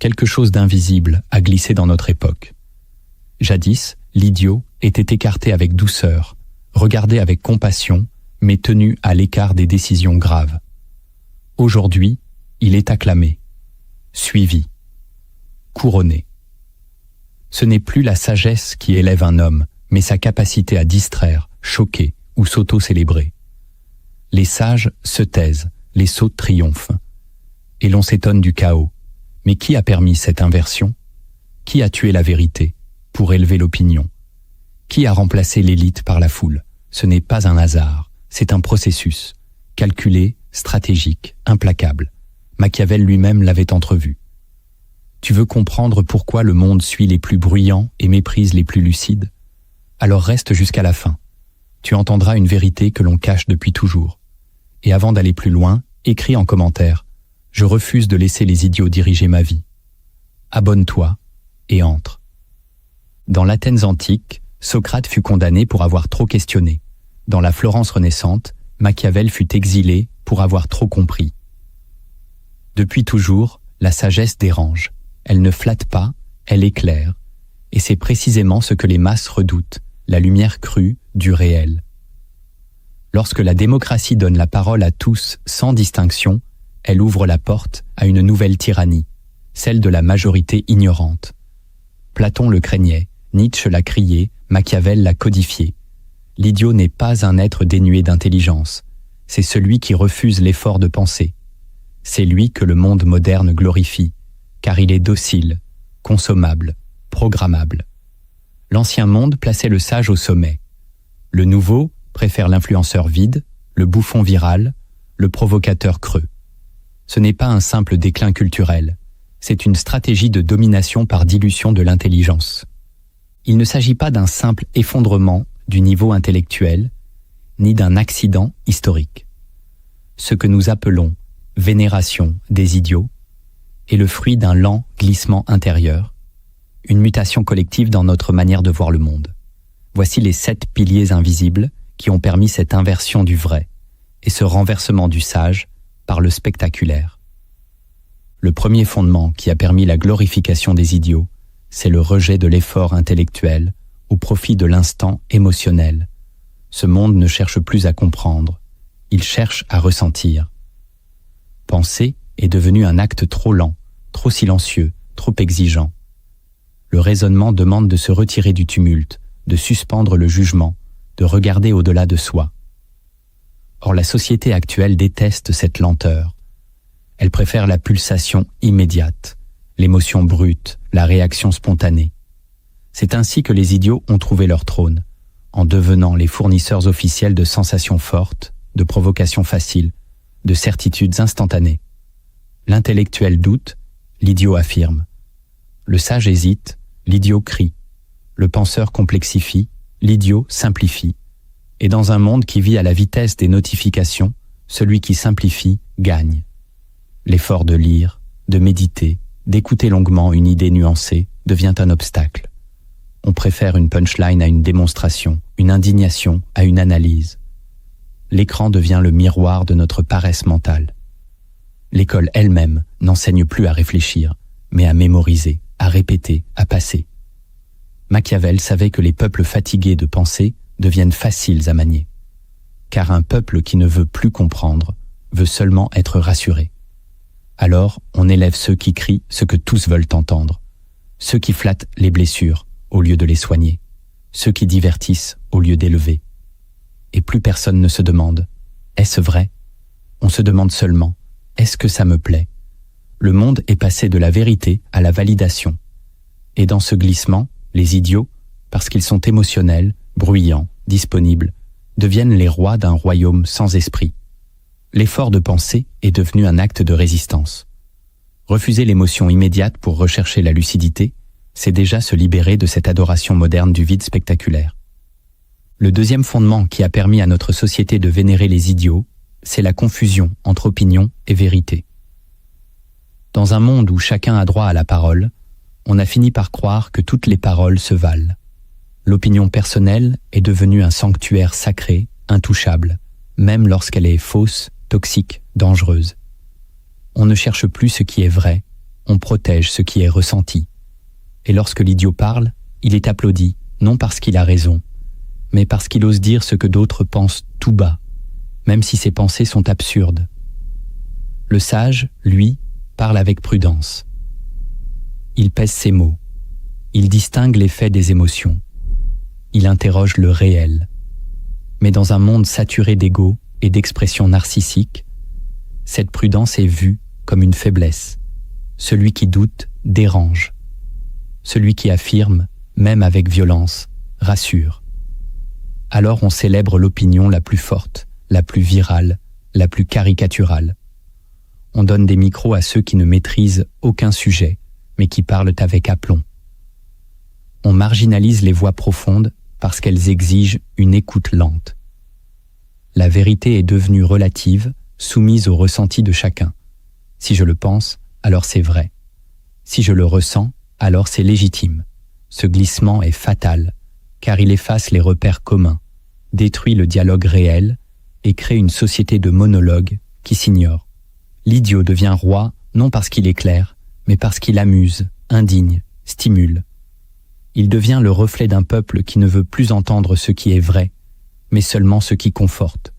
quelque chose d'invisible a glissé dans notre époque. Jadis, l'idiot était écarté avec douceur, regardé avec compassion, mais tenu à l'écart des décisions graves. Aujourd'hui, il est acclamé, suivi, couronné. Ce n'est plus la sagesse qui élève un homme, mais sa capacité à distraire, choquer ou s'auto-célébrer. Les sages se taisent, les sots triomphent. Et l'on s'étonne du chaos. Mais qui a permis cette inversion? Qui a tué la vérité pour élever l'opinion? Qui a remplacé l'élite par la foule? Ce n'est pas un hasard, c'est un processus, calculé, stratégique, implacable. Machiavel lui-même l'avait entrevu. Tu veux comprendre pourquoi le monde suit les plus bruyants et méprise les plus lucides? Alors reste jusqu'à la fin. Tu entendras une vérité que l'on cache depuis toujours. Et avant d'aller plus loin, écris en commentaire « Je refuse de laisser les idiots diriger ma vie ». Abonne-toi et entre. Dans l'Athènes antique, Socrate fut condamné pour avoir trop questionné. Dans la Florence renaissante, Machiavel fut exilé pour avoir trop compris. Depuis toujours, la sagesse dérange. Elle ne flatte pas, elle éclaire. Et c'est précisément ce que les masses redoutent, la lumière crue du réel. Lorsque la démocratie donne la parole à tous sans distinction, elle ouvre la porte à une nouvelle tyrannie, celle de la majorité ignorante. Platon le craignait, Nietzsche l'a crié, Machiavel l'a codifié. L'idiot n'est pas un être dénué d'intelligence, c'est celui qui refuse l'effort de penser. C'est lui que le monde moderne glorifie, car il est docile, consommable, programmable. L'ancien monde plaçait le sage au sommet. Le nouveau préfère l'influenceur vide, le bouffon viral, le provocateur creux. Ce n'est pas un simple déclin culturel, c'est une stratégie de domination par dilution de l'intelligence. Il ne s'agit pas d'un simple effondrement du niveau intellectuel, ni d'un accident historique. Ce que nous appelons vénération des idiots est le fruit d'un lent glissement intérieur, une mutation collective dans notre manière de voir le monde. Voici les 7 piliers invisibles qui ont permis cette inversion du vrai et ce renversement du sage par le spectaculaire. Le premier fondement qui a permis la glorification des idiots, c'est le rejet de l'effort intellectuel au profit de l'instant émotionnel. Ce monde ne cherche plus à comprendre, il cherche à ressentir. Penser est devenu un acte trop lent, trop silencieux, trop exigeant. Le raisonnement demande de se retirer du tumulte, de suspendre le jugement, de regarder au-delà de soi. Or, la société actuelle déteste cette lenteur. Elle préfère la pulsation immédiate, l'émotion brute, la réaction spontanée. C'est ainsi que les idiots ont trouvé leur trône, en devenant les fournisseurs officiels de sensations fortes, de provocations faciles, de certitudes instantanées. L'intellectuel doute, l'idiot affirme. Le sage hésite, l'idiot crie. Le penseur complexifie, l'idiot simplifie. Et dans un monde qui vit à la vitesse des notifications, celui qui simplifie gagne. L'effort de lire, de méditer, d'écouter longuement une idée nuancée devient un obstacle. On préfère une punchline à une démonstration, une indignation à une analyse. L'écran devient le miroir de notre paresse mentale. L'école elle-même n'enseigne plus à réfléchir, mais à mémoriser, à répéter, à passer. Machiavel savait que les peuples fatigués de penser deviennent faciles à manier. Car un peuple qui ne veut plus comprendre veut seulement être rassuré. Alors, on élève ceux qui crient ce que tous veulent entendre, ceux qui flattent les blessures au lieu de les soigner, ceux qui divertissent au lieu d'élever. Et plus personne ne se demande « Est-ce vrai ?» On se demande seulement « Est-ce que ça me plaît ?» Le monde est passé de la vérité à la validation. Et dans ce glissement, les idiots, parce qu'ils sont émotionnels, bruyants, disponibles, deviennent les rois d'un royaume sans esprit. L'effort de penser est devenu un acte de résistance. Refuser l'émotion immédiate pour rechercher la lucidité, c'est déjà se libérer de cette adoration moderne du vide spectaculaire. Le deuxième fondement qui a permis à notre société de vénérer les idiots, c'est la confusion entre opinion et vérité. Dans un monde où chacun a droit à la parole, on a fini par croire que toutes les paroles se valent. L'opinion personnelle est devenue un sanctuaire sacré, intouchable, même lorsqu'elle est fausse, toxique, dangereuse. On ne cherche plus ce qui est vrai, on protège ce qui est ressenti. Et lorsque l'idiot parle, il est applaudi, non parce qu'il a raison, mais parce qu'il ose dire ce que d'autres pensent tout bas, même si ses pensées sont absurdes. Le sage, lui, parle avec prudence. Il pèse ses mots. Il distingue les faits des émotions. Il interroge le réel. Mais dans un monde saturé d'ego et d'expressions narcissiques, cette prudence est vue comme une faiblesse. Celui qui doute dérange. Celui qui affirme, même avec violence, rassure. Alors on célèbre l'opinion la plus forte, la plus virale, la plus caricaturale. On donne des micros à ceux qui ne maîtrisent aucun sujet, mais qui parlent avec aplomb. On marginalise les voix profondes parce qu'elles exigent une écoute lente. La vérité est devenue relative, soumise au ressenti de chacun. Si je le pense, alors c'est vrai. Si je le ressens, alors c'est légitime. Ce glissement est fatal, car il efface les repères communs, détruit le dialogue réel et crée une société de monologues qui s'ignorent. L'idiot devient roi non parce qu'il éclaire, mais parce qu'il amuse, indigne, stimule. Il devient le reflet d'un peuple qui ne veut plus entendre ce qui est vrai, mais seulement ce qui conforte.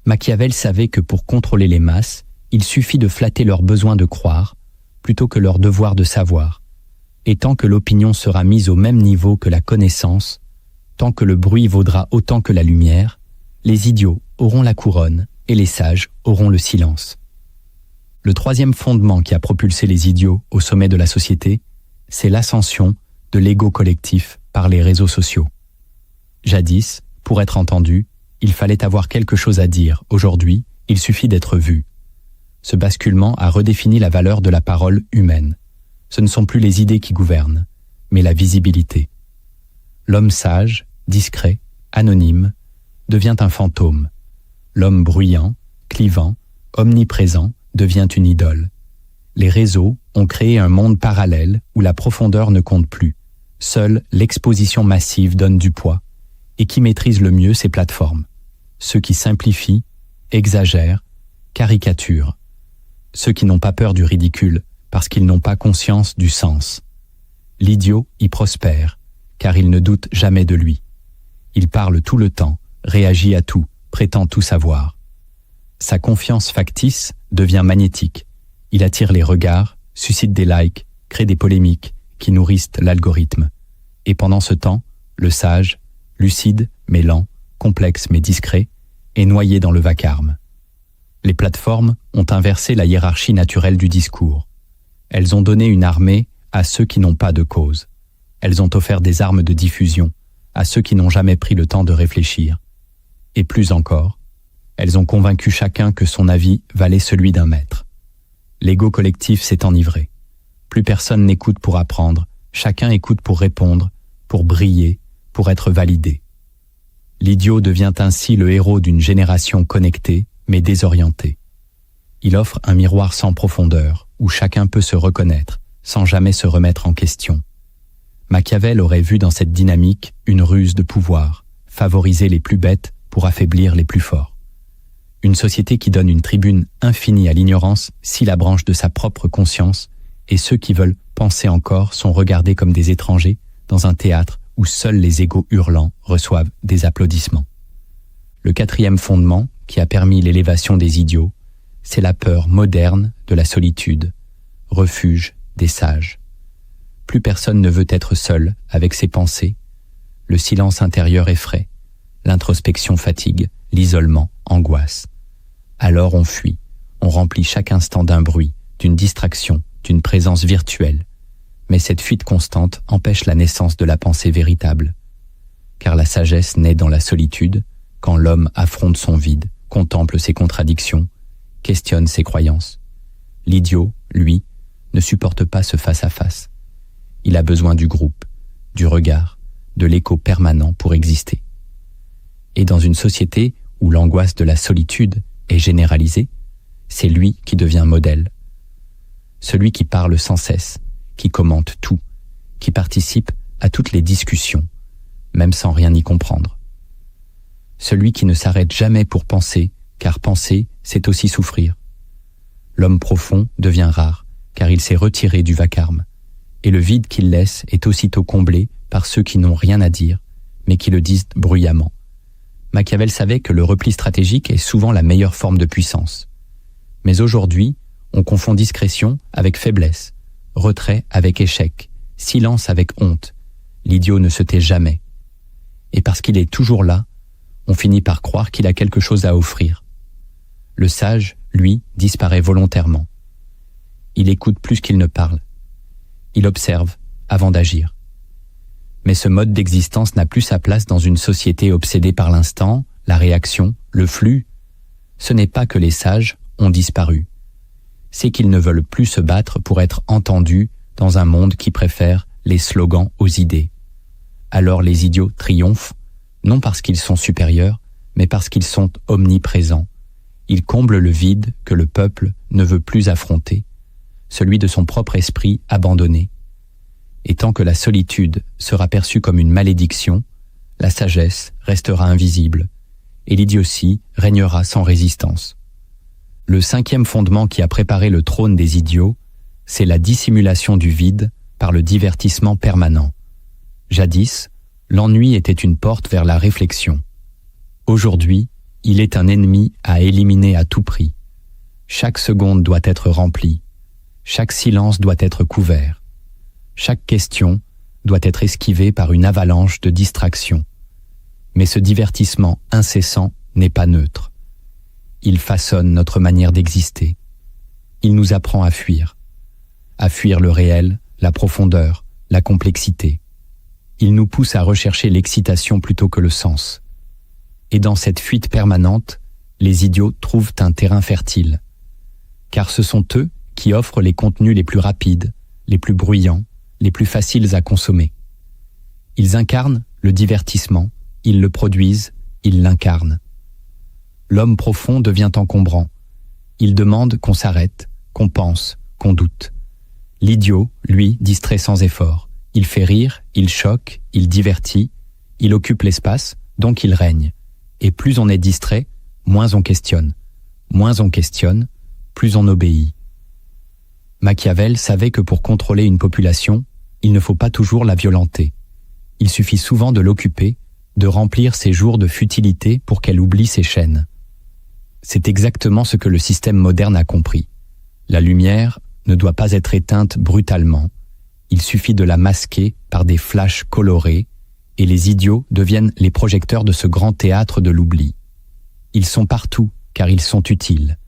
Machiavel savait que pour contrôler les masses, il suffit de flatter leur besoin de croire, plutôt que leur devoir de savoir. Et tant que l'opinion sera mise au même niveau que la connaissance, tant que le bruit vaudra autant que la lumière, les idiots auront la couronne et les sages auront le silence. Le troisième fondement qui a propulsé les idiots au sommet de la société, c'est l'ascension de l'ego collectif par les réseaux sociaux. Jadis, pour être entendu, il fallait avoir quelque chose à dire. Aujourd'hui, il suffit d'être vu. Ce basculement a redéfini la valeur de la parole humaine. Ce ne sont plus les idées qui gouvernent, mais la visibilité. L'homme sage, discret, anonyme, devient un fantôme. L'homme bruyant, clivant, omniprésent devient une idole. Les réseaux ont créé un monde parallèle où la profondeur ne compte plus. Seule l'exposition massive donne du poids. Et qui maîtrise le mieux ces plateformes? Ceux qui simplifient, exagèrent, caricaturent. Ceux qui n'ont pas peur du ridicule parce qu'ils n'ont pas conscience du sens. L'idiot y prospère, car il ne doute jamais de lui. Il parle tout le temps, réagit à tout, prétend tout savoir. Sa confiance factice devient magnétique. Il attire les regards, suscite des likes, crée des polémiques qui nourrissent l'algorithme. Et pendant ce temps, le sage, lucide mais lent, complexe mais discret, est noyé dans le vacarme. Les plateformes ont inversé la hiérarchie naturelle du discours. Elles ont donné une armée à ceux qui n'ont pas de cause. Elles ont offert des armes de diffusion à ceux qui n'ont jamais pris le temps de réfléchir. Et plus encore, elles ont convaincu chacun que son avis valait celui d'un maître. L'ego collectif s'est enivré. Plus personne n'écoute pour apprendre, chacun écoute pour répondre, pour briller, pour être validé. L'idiot devient ainsi le héros d'une génération connectée, mais désorientée. Il offre un miroir sans profondeur, où chacun peut se reconnaître, sans jamais se remettre en question. Machiavel aurait vu dans cette dynamique une ruse de pouvoir, favoriser les plus bêtes pour affaiblir les plus forts. Une société qui donne une tribune infinie à l'ignorance scie la branche de sa propre conscience, et ceux qui veulent penser encore sont regardés comme des étrangers dans un théâtre où seuls les égos hurlants reçoivent des applaudissements. Le quatrième fondement, qui a permis l'élévation des idiots, c'est la peur moderne de la solitude, refuge des sages. Plus personne ne veut être seul avec ses pensées. Le silence intérieur effraie, l'introspection fatigue, l'isolement angoisse. Alors on fuit, on remplit chaque instant d'un bruit, d'une distraction, d'une présence virtuelle. Mais cette fuite constante empêche la naissance de la pensée véritable. Car la sagesse naît dans la solitude, quand l'homme affronte son vide, contemple ses contradictions, questionne ses croyances. L'idiot, lui, ne supporte pas ce face-à-face. Il a besoin du groupe, du regard, de l'écho permanent pour exister. Et dans une société où l'angoisse de la solitude est généralisée, c'est lui qui devient modèle. Celui qui parle sans cesse, qui commente tout, qui participe à toutes les discussions, même sans rien y comprendre. Celui qui ne s'arrête jamais pour penser, car penser, c'est aussi souffrir. L'homme profond devient rare, car il s'est retiré du vacarme, et le vide qu'il laisse est aussitôt comblé par ceux qui n'ont rien à dire, mais qui le disent bruyamment. Machiavel savait que le repli stratégique est souvent la meilleure forme de puissance. Mais aujourd'hui, on confond discrétion avec faiblesse, retrait avec échec, silence avec honte. L'idiot ne se tait jamais. Et parce qu'il est toujours là, on finit par croire qu'il a quelque chose à offrir. Le sage, lui, disparaît volontairement. Il écoute plus qu'il ne parle. Il observe avant d'agir. Mais ce mode d'existence n'a plus sa place dans une société obsédée par l'instant, la réaction, le flux. Ce n'est pas que les sages ont disparu. C'est qu'ils ne veulent plus se battre pour être entendus dans un monde qui préfère les slogans aux idées. Alors les idiots triomphent, non parce qu'ils sont supérieurs, mais parce qu'ils sont omniprésents. Ils comblent le vide que le peuple ne veut plus affronter, celui de son propre esprit abandonné. Et tant que la solitude sera perçue comme une malédiction, la sagesse restera invisible, et l'idiotie régnera sans résistance. Le 5e fondement qui a préparé le trône des idiots, c'est la dissimulation du vide par le divertissement permanent. Jadis, l'ennui était une porte vers la réflexion. Aujourd'hui, il est un ennemi à éliminer à tout prix. Chaque seconde doit être remplie. Chaque silence doit être couvert. Chaque question doit être esquivée par une avalanche de distractions. Mais ce divertissement incessant n'est pas neutre. Il façonne notre manière d'exister. Il nous apprend à fuir le réel, la profondeur, la complexité. Il nous pousse à rechercher l'excitation plutôt que le sens. Et dans cette fuite permanente, les idiots trouvent un terrain fertile. Car ce sont eux qui offrent les contenus les plus rapides, les plus bruyants, les plus faciles à consommer. Ils incarnent le divertissement, ils le produisent, ils l'incarnent. L'homme profond devient encombrant. Il demande qu'on s'arrête, qu'on pense, qu'on doute. L'idiot, lui, distrait sans effort. Il fait rire, il choque, il divertit, il occupe l'espace, donc il règne. Et plus on est distrait, moins on questionne. Moins on questionne, plus on obéit. Machiavel savait que pour contrôler une population, il ne faut pas toujours la violenter. Il suffit souvent de l'occuper, de remplir ses jours de futilité pour qu'elle oublie ses chaînes. C'est exactement ce que le système moderne a compris. La lumière ne doit pas être éteinte brutalement. Il suffit de la masquer par des flashs colorés et les idiots deviennent les projecteurs de ce grand théâtre de l'oubli. Ils sont partout car ils sont utiles.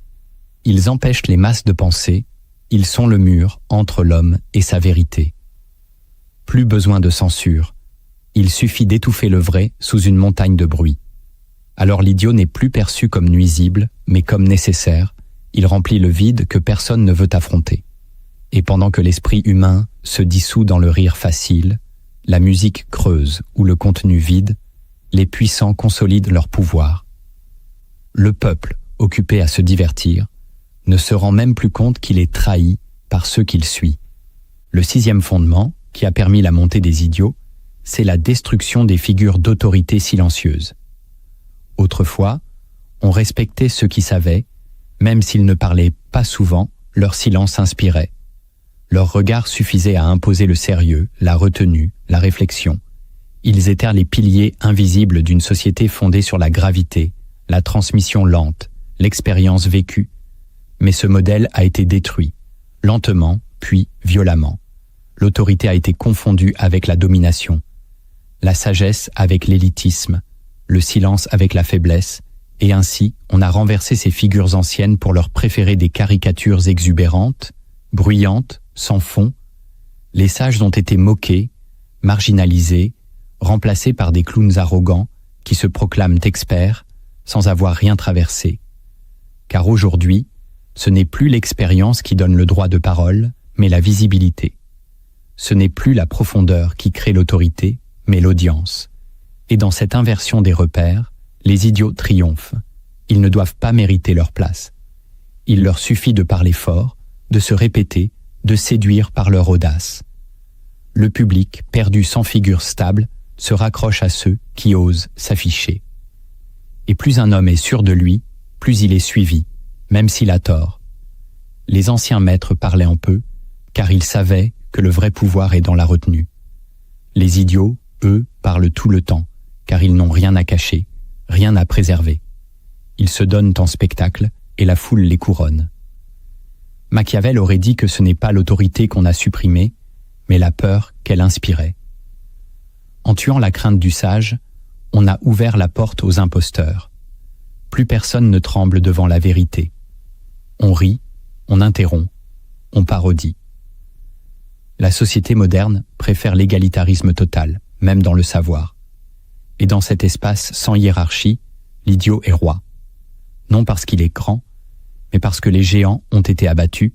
Ils empêchent les masses de penser, ils sont le mur entre l'homme et sa vérité. Plus besoin de censure. Il suffit d'étouffer le vrai sous une montagne de bruit. Alors l'idiot n'est plus perçu comme nuisible, mais comme nécessaire. Il remplit le vide que personne ne veut affronter. Et pendant que l'esprit humain se dissout dans le rire facile, la musique creuse ou le contenu vide, les puissants consolident leur pouvoir. Le peuple, occupé à se divertir, ne se rend même plus compte qu'il est trahi par ceux qu'il suit. Le 6e fondement, qui a permis la montée des idiots, c'est la destruction des figures d'autorité silencieuses. Autrefois, on respectait ceux qui savaient, même s'ils ne parlaient pas souvent, leur silence inspirait. Leur regard suffisait à imposer le sérieux, la retenue, la réflexion. Ils étaient les piliers invisibles d'une société fondée sur la gravité, la transmission lente, l'expérience vécue. Mais ce modèle a été détruit, lentement, puis violemment. L'autorité a été confondue avec la domination, la sagesse avec l'élitisme, le silence avec la faiblesse, et ainsi on a renversé ces figures anciennes pour leur préférer des caricatures exubérantes, bruyantes, sans fond. Les sages ont été moqués, marginalisés, remplacés par des clowns arrogants qui se proclament experts sans avoir rien traversé. Car aujourd'hui, ce n'est plus l'expérience qui donne le droit de parole, mais la visibilité. Ce n'est plus la profondeur qui crée l'autorité, mais l'audience. Et dans cette inversion des repères, les idiots triomphent. Ils ne doivent pas mériter leur place. Il leur suffit de parler fort, de se répéter, de séduire par leur audace. Le public, perdu sans figure stable, se raccroche à ceux qui osent s'afficher. Et plus un homme est sûr de lui, plus il est suivi, même s'il a tort. Les anciens maîtres parlaient en peu, car ils savaient que le vrai pouvoir est dans la retenue. Les idiots, eux, parlent tout le temps, car ils n'ont rien à cacher, rien à préserver. Ils se donnent en spectacle et la foule les couronne. Machiavel aurait dit que ce n'est pas l'autorité qu'on a supprimée, mais la peur qu'elle inspirait. En tuant la crainte du sage, on a ouvert la porte aux imposteurs. Plus personne ne tremble devant la vérité. On rit, on interrompt, on parodie. La société moderne préfère l'égalitarisme total, même dans le savoir. Et dans cet espace sans hiérarchie, l'idiot est roi. Non parce qu'il est grand, mais parce que les géants ont été abattus,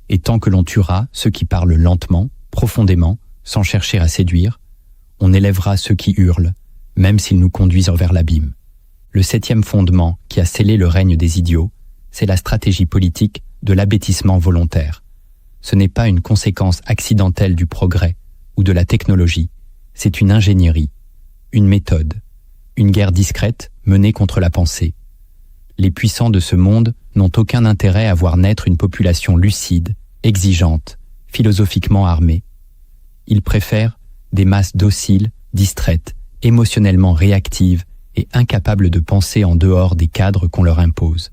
et tant que l'on tuera ceux qui parlent lentement, profondément, sans chercher à séduire, on élèvera ceux qui hurlent, même s'ils nous conduisent vers l'abîme. Le 7e fondement qui a scellé le règne des idiots, c'est la stratégie politique de l'abêtissement volontaire. Ce n'est pas une conséquence accidentelle du progrès ou de la technologie, c'est une ingénierie, une méthode, une guerre discrète menée contre la pensée. Les puissants de ce monde n'ont aucun intérêt à voir naître une population lucide, exigeante, philosophiquement armée. Ils préfèrent des masses dociles, distraites, émotionnellement réactives et incapables de penser en dehors des cadres qu'on leur impose.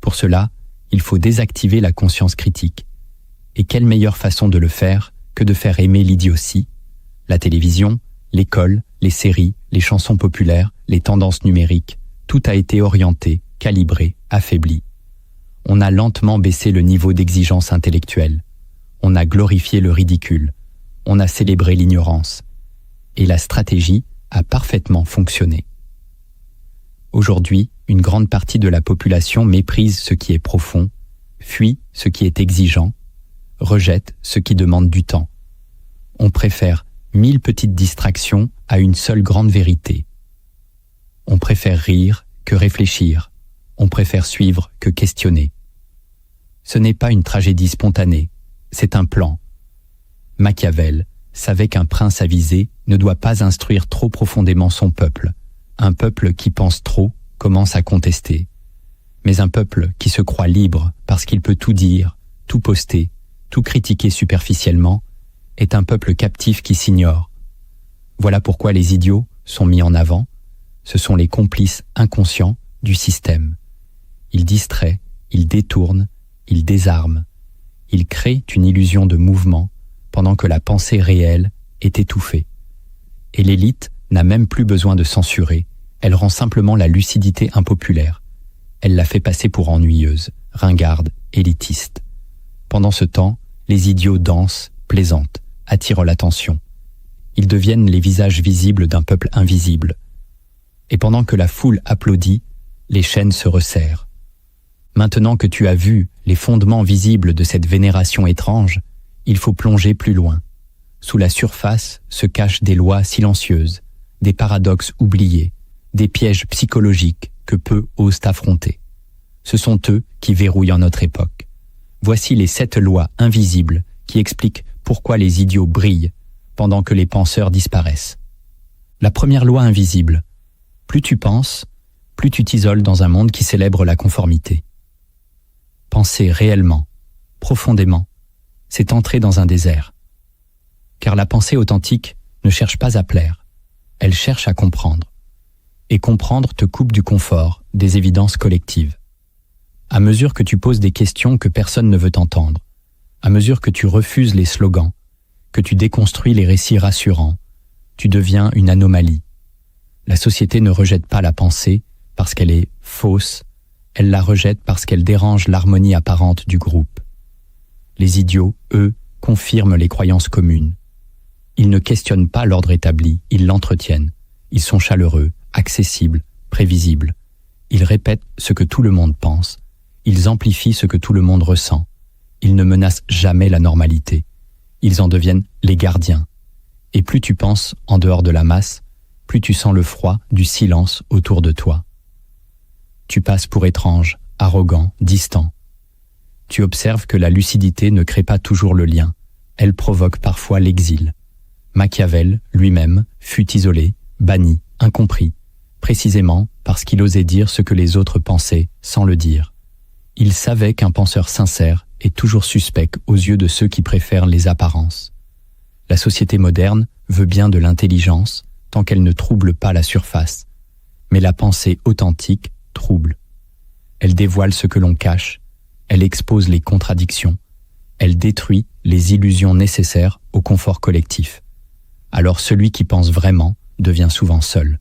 Pour cela, il faut désactiver la conscience critique. Et quelle meilleure façon de le faire que de faire aimer l'idiotie? La télévision, l'école, les séries, les chansons populaires, les tendances numériques, tout a été orienté, calibré, affaibli. On a lentement baissé le niveau d'exigence intellectuelle. On a glorifié le ridicule. On a célébré l'ignorance. Et la stratégie a parfaitement fonctionné. Aujourd'hui, une grande partie de la population méprise ce qui est profond, fuit ce qui est exigeant, rejette ce qui demande du temps. On préfère 1000 petites distractions à une seule grande vérité. On préfère rire que réfléchir. On préfère suivre que questionner. Ce n'est pas une tragédie spontanée, c'est un plan. Machiavel savait qu'un prince avisé ne doit pas instruire trop profondément son peuple. Un peuple qui pense trop commence à contester. Mais un peuple qui se croit libre parce qu'il peut tout dire, tout poster, tout critiquer superficiellement, est un peuple captif qui s'ignore. Voilà pourquoi les idiots sont mis en avant. Ce sont les complices inconscients du système. Ils distraient, ils détournent, ils désarment. Ils créent une illusion de mouvement pendant que la pensée réelle est étouffée. Et l'élite n'a même plus besoin de censurer, elle rend simplement la lucidité impopulaire. Elle la fait passer pour ennuyeuse, ringarde, élitiste. Pendant ce temps, les idiots dansent, plaisantent, attirent l'attention. Ils deviennent les visages visibles d'un peuple invisible. Et pendant que la foule applaudit, les chaînes se resserrent. Maintenant que tu as vu les fondements visibles de cette vénération étrange, il faut plonger plus loin. Sous la surface se cachent des lois silencieuses, des paradoxes oubliés, des pièges psychologiques que peu osent affronter. Ce sont eux qui verrouillent en notre époque. Voici les 7 lois invisibles qui expliquent pourquoi les idiots brillent pendant que les penseurs disparaissent. La première loi invisible. Plus tu penses, plus tu t'isoles dans un monde qui célèbre la conformité. Penser réellement, profondément, c'est entrer dans un désert. Car la pensée authentique ne cherche pas à plaire, elle cherche à comprendre. Et comprendre te coupe du confort, des évidences collectives. À mesure que tu poses des questions que personne ne veut entendre, à mesure que tu refuses les slogans, que tu déconstruis les récits rassurants, tu deviens une anomalie. La société ne rejette pas la pensée parce qu'elle est fausse, elle la rejette parce qu'elle dérange l'harmonie apparente du groupe. Les idiots, eux, confirment les croyances communes. Ils ne questionnent pas l'ordre établi, ils l'entretiennent. Ils sont chaleureux, accessibles, prévisibles. Ils répètent ce que tout le monde pense. Ils amplifient ce que tout le monde ressent. Ils ne menacent jamais la normalité. Ils en deviennent les gardiens. Et plus tu penses en dehors de la masse, plus tu sens le froid du silence autour de toi. Tu passes pour étrange, arrogant, distant. Tu observes que la lucidité ne crée pas toujours le lien. Elle provoque parfois l'exil. Machiavel, lui-même, fut isolé, banni, incompris, précisément parce qu'il osait dire ce que les autres pensaient sans le dire. Il savait qu'un penseur sincère est toujours suspect aux yeux de ceux qui préfèrent les apparences. La société moderne veut bien de l'intelligence tant qu'elle ne trouble pas la surface, mais la pensée authentique trouble. Elle dévoile ce que l'on cache, elle expose les contradictions, elle détruit les illusions nécessaires au confort collectif. Alors celui qui pense vraiment devient souvent seul.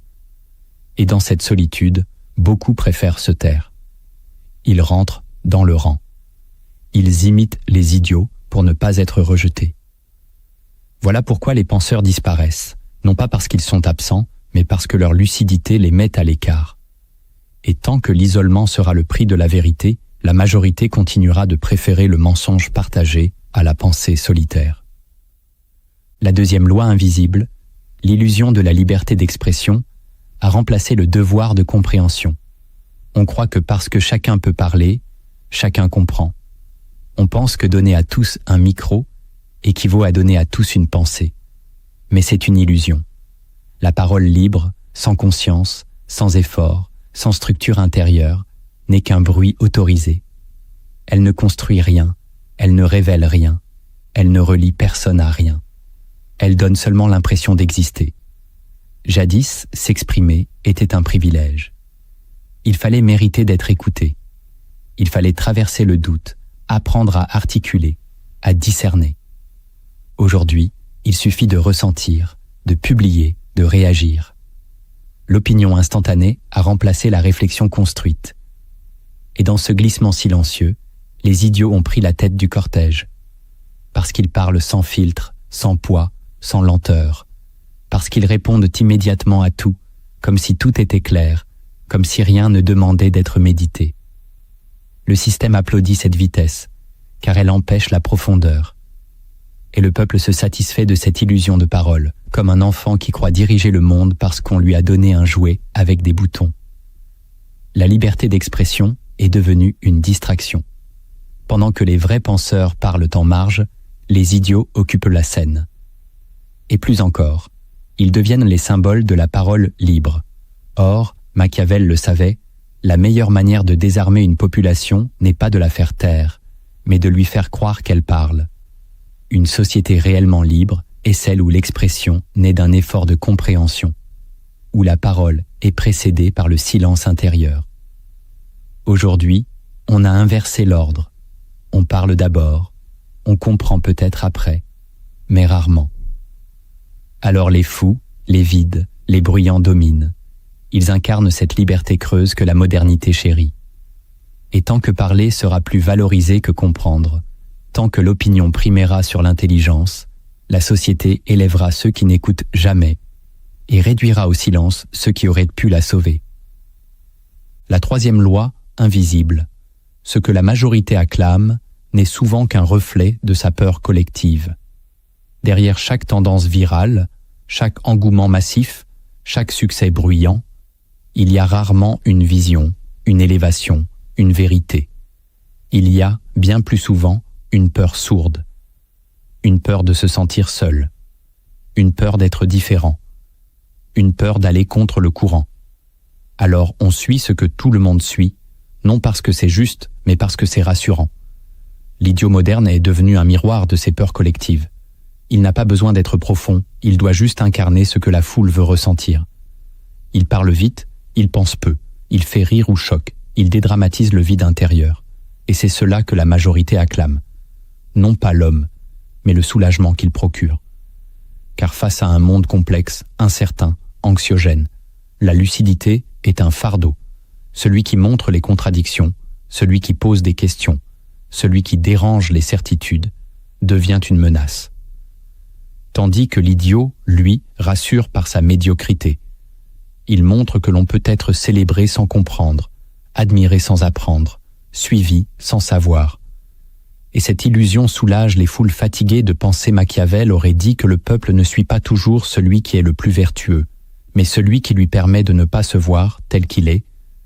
Et dans cette solitude, beaucoup préfèrent se taire. Ils rentrent dans le rang. Ils imitent les idiots pour ne pas être rejetés. Voilà pourquoi les penseurs disparaissent, non pas parce qu'ils sont absents, mais parce que leur lucidité les met à l'écart. Et tant que l'isolement sera le prix de la vérité, la majorité continuera de préférer le mensonge partagé à la pensée solitaire. La deuxième loi invisible, l'illusion de la liberté d'expression, a remplacé le devoir de compréhension. On croit que parce que chacun peut parler, chacun comprend. On pense que donner à tous un micro équivaut à donner à tous une pensée. Mais c'est une illusion. La parole libre, sans conscience, sans effort, sans structure intérieure, n'est qu'un bruit autorisé. Elle ne construit rien, elle ne révèle rien, elle ne relie personne à rien. Elle donne seulement l'impression d'exister. Jadis, s'exprimer était un privilège. Il fallait mériter d'être écouté. Il fallait traverser le doute, apprendre à articuler, à discerner. Aujourd'hui, il suffit de ressentir, de publier, de réagir. L'opinion instantanée a remplacé la réflexion construite. Et dans ce glissement silencieux, les idiots ont pris la tête du cortège. Parce qu'ils parlent sans filtre, sans poids, sans lenteur. Parce qu'ils répondent immédiatement à tout, comme si tout était clair, comme si rien ne demandait d'être médité. Le système applaudit cette vitesse, car elle empêche la profondeur. Et le peuple se satisfait de cette illusion de parole, comme un enfant qui croit diriger le monde parce qu'on lui a donné un jouet avec des boutons. La liberté d'expression est devenue une distraction. Pendant que les vrais penseurs parlent en marge, les idiots occupent la scène. Et plus encore, ils deviennent les symboles de la parole libre. Or, Machiavel le savait, la meilleure manière de désarmer une population n'est pas de la faire taire, mais de lui faire croire qu'elle parle. Une société réellement libre est celle où l'expression naît d'un effort de compréhension, où la parole est précédée par le silence intérieur. Aujourd'hui, on a inversé l'ordre. On parle d'abord, on comprend peut-être après, mais rarement. Alors les fous, les vides, les bruyants dominent. Ils incarnent cette liberté creuse que la modernité chérit. Et tant que parler sera plus valorisé que comprendre, tant que l'opinion primera sur l'intelligence, la société élèvera ceux qui n'écoutent jamais et réduira au silence ceux qui auraient pu la sauver. La troisième loi, invisible. Ce que la majorité acclame n'est souvent qu'un reflet de sa peur collective. Derrière chaque tendance virale, chaque engouement massif, chaque succès bruyant, il y a rarement une vision, une élévation, une vérité. Il y a, bien plus souvent, une peur sourde, une peur de se sentir seul, une peur d'être différent, une peur d'aller contre le courant. Alors on suit ce que tout le monde suit, non parce que c'est juste, mais parce que c'est rassurant. L'idiot moderne est devenu un miroir de ces peurs collectives. Il n'a pas besoin d'être profond, il doit juste incarner ce que la foule veut ressentir. Il parle vite, il pense peu, il fait rire ou choque, il dédramatise le vide intérieur. Et c'est cela que la majorité acclame. Non pas l'homme, mais le soulagement qu'il procure. Car face à un monde complexe, incertain, anxiogène, la lucidité est un fardeau. Celui qui montre les contradictions, celui qui pose des questions, celui qui dérange les certitudes, devient une menace. Tandis que l'idiot, lui, rassure par sa médiocrité. Il montre que l'on peut être célébré sans comprendre, admiré sans apprendre, suivi sans savoir. Et cette illusion soulage les foules fatiguées de penser. Machiavel aurait dit que le peuple ne suit pas toujours celui qui est le plus vertueux, mais celui qui lui permet de ne pas se voir tel qu'il est.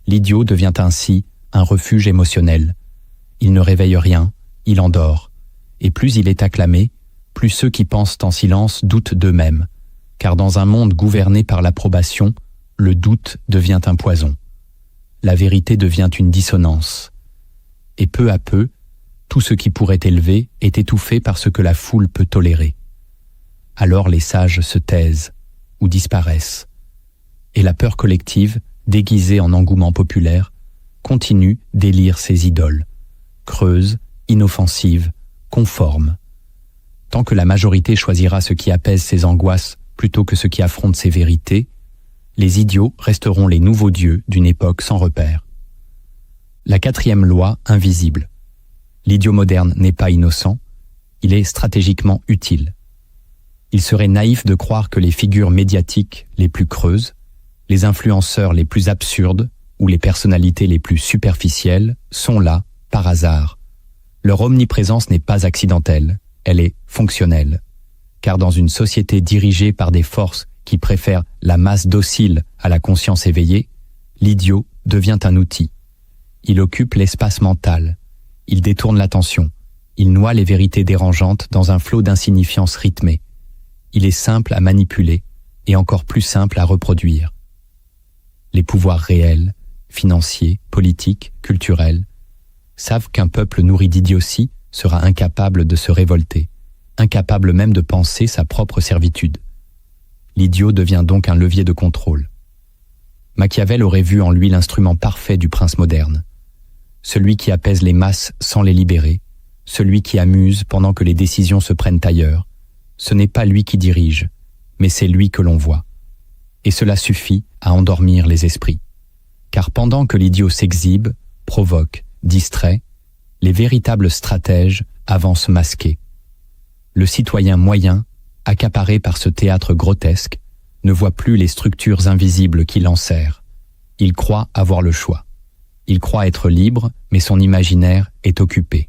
L'idiot devient ainsi un refuge émotionnel. Il ne réveille rien, il endort. Et plus il est acclamé, plus ceux qui pensent en silence doutent d'eux-mêmes. Car dans un monde gouverné par l'approbation, le doute devient un poison. La vérité devient une dissonance. Et peu à peu, Tout ce qui pourrait élever est étouffé par ce que la foule peut tolérer. Alors les sages se taisent ou disparaissent, et la peur collective, déguisée en engouement populaire, continue d'élire ses idoles, creuses, inoffensives, conformes. Tant que la majorité choisira ce qui apaise ses angoisses plutôt que ce qui affronte ses vérités, les idiots resteront les nouveaux dieux d'une époque sans repère. La 4e loi invisible. L'idiot moderne n'est pas innocent, il est stratégiquement utile. Il serait naïf de croire que les figures médiatiques les plus creuses, les influenceurs les plus absurdes ou les personnalités les plus superficielles sont là par hasard. Leur omniprésence n'est pas accidentelle, elle est fonctionnelle. Car dans une société dirigée par des forces qui préfèrent la masse docile à la conscience éveillée, l'idiot devient un outil. Il occupe l'espace mental, il détourne l'attention, il noie les vérités dérangeantes dans un flot d'insignifiance rythmée. Il est simple à manipuler et encore plus simple à reproduire. Les pouvoirs réels, financiers, politiques, culturels, savent qu'un peuple nourri d'idiotie sera incapable de se révolter, incapable même de penser sa propre servitude. L'idiot devient donc un levier de contrôle. Machiavel aurait vu en lui l'instrument parfait du prince moderne, celui qui apaise les masses sans les libérer, celui qui amuse pendant que les décisions se prennent ailleurs. Ce n'est pas lui qui dirige, mais c'est lui que l'on voit. Et cela suffit à endormir les esprits. Car pendant que l'idiot s'exhibe, provoque, distrait, les véritables stratèges avancent masqués. Le citoyen moyen, accaparé par ce théâtre grotesque, ne voit plus les structures invisibles qui l'enserrent. Il croit avoir le choix. Il croit être libre, mais son imaginaire est occupé.